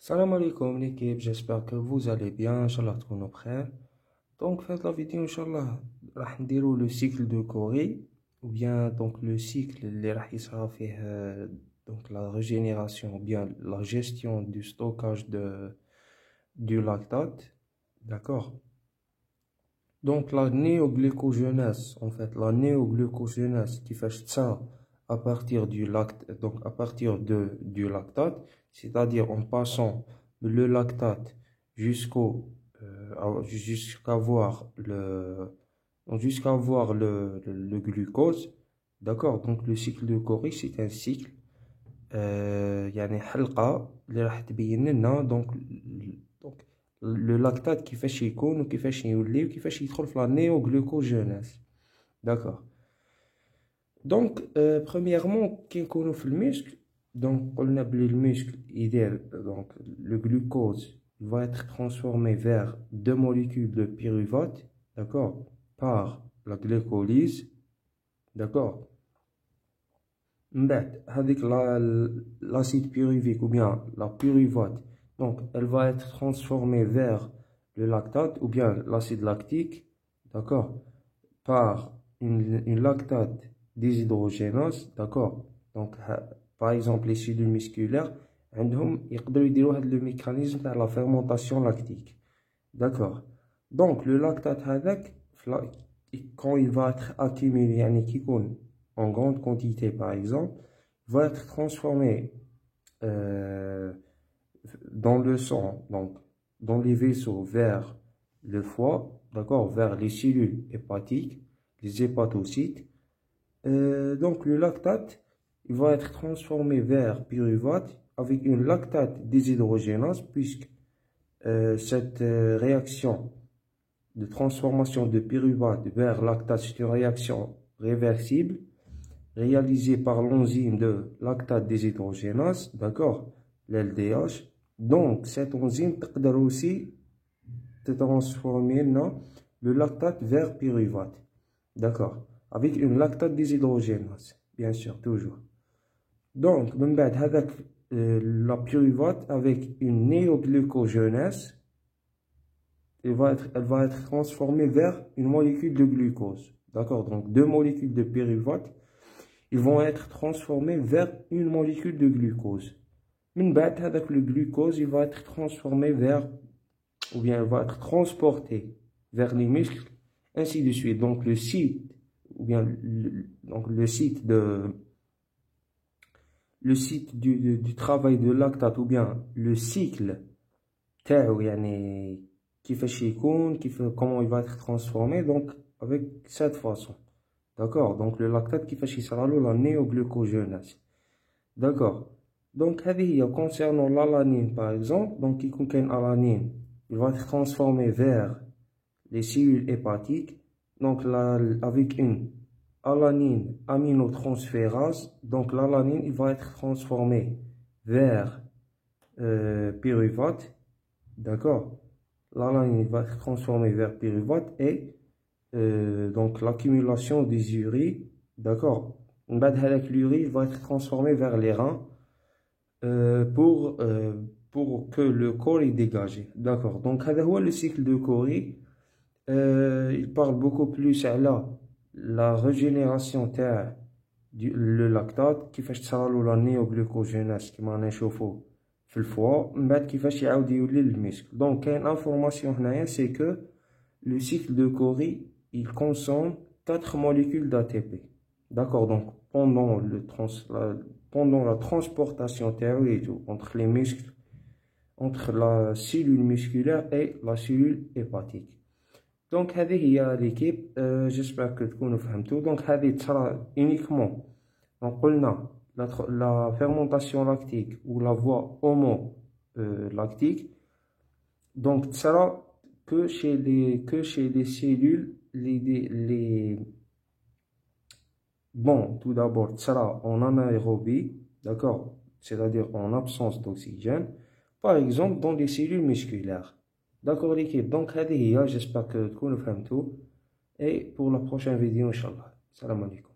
Salam alaikum l'équipe, j'espère que vous allez bien, Inch'Allah تكونوا بخير. Donc faites la vidéo Inch'Allah راح نديرو le cycle de Cori ou bien donc le cycle اللي راح يصرى فيه donc la régénération ou bien la gestion du stockage du lactate, d'accord? Donc la néoglycogenèse, en fait la néoglycogenèse qui fait ça à partir du donc à partir du lactate, c'est-à-dire en passant le lactate jusqu'à voir le glucose, d'accord? Donc le cycle de Cori c'est un cycle يعني حلقة اللي راح تبين لنا donc le lactate كيفاش يكون وكيفاش يولي وكيفاش يدخل في لا néoglycogenèse, d'accord? Donc premièrement كي نكونوا في المشك donc قلنا بلي المشك يدير donc le glucose va être transformé vers deux molécules de pyruvate, d'accord, par la glycolyse, d'accord. من بعد هذيك l'acide pyruvique ou bien la pyruvate, donc elle va être transformée vers le lactate ou bien l'acide lactique, d'accord, par une lactate déshydrogénase, d'accord. Donc par exemple les cellules musculaires عندهم يقدروا يديروا هذا le mécanisme تاع la fermentation lactique, d'accord. Donc le lactate هذاك quand il va être accumulé يعني كي يكون en grande quantité par exemple, va être transformé dans le sang, donc dans les vaisseaux vers le foie, d'accord, vers les cellules hépatiques, les hépatocytes. Donc le lactate, il va être transformé vers pyruvate avec une lactate déshydrogénase, puisque cette réaction de transformation de pyruvate vers lactate, c'est une réaction réversible réalisée par l'enzyme de lactate déshydrogénase, d'accord, l'LDH. Donc cette enzyme peut aussi transformer le lactate vers pyruvate, d'accord, avec une lactate déshydrogénase, bien sûr, toujours. Donc la pyruvate avec une néoglycogenèse, elle va être transformée vers une molécule de glucose, d'accord. Donc deux molécules de pyruvate, ils vont être transformés vers une molécule de glucose. Avec le glucose, il va être transformé vers, ou bien il va être transporté vers les muscles, ainsi de suite. Donc le site, ou bien le site du travail de lactate, ou bien le cycle comment il va être transformé, donc avec cette façon. D'accord, donc le lactate qui fait la néoglycogenèse, d'accord. Donc concernant l'alanine par exemple, donc qui contient alanine, il va être transformé vers les cellules hépatiques, donc avec une alanine aminotransférase, donc l'alanine il va être transformé vers pyruvate, d'accord. L'alanine va être transformée vers pyruvate et donc l'accumulation des uries, d'accord. L'urie va être transformée vers les reins pour que le corps est dégagé, d'accord. Donc le cycle de Cori, il parle beaucoup plus à la régénération le lactate كيفاش تصرالو la néoglycogenèse كيما رانا نشوفو في الفوا من بعد كيفاش يعاود يولي للمسك. Donc كاين انفورماسيون هنايا c'est que le cycle de Cori il consomme 4 molécules d'ATP, d'accord. Donc pendant la transportation entre les muscles, entre la cellule musculaire et la cellule hépatique. Donc هذه هي l'équipe, j'espère que تكونوا فهمتوا. Donc هذه تصرى uniquement, donc قلنا la fermentation lactique ou la voie homo-lactique, donc تصرى que chez les cellules bon, tout d'abord تصرى en anaérobie, d'accord, c'est-à-dire en absence d'oxygène, par exemple dans les cellules musculaires, d'accord l'équipe. Donc j'espère que تكونوا فهمتوا, et pour la prochaine vidéo Inch'Allah. Salam alaikum.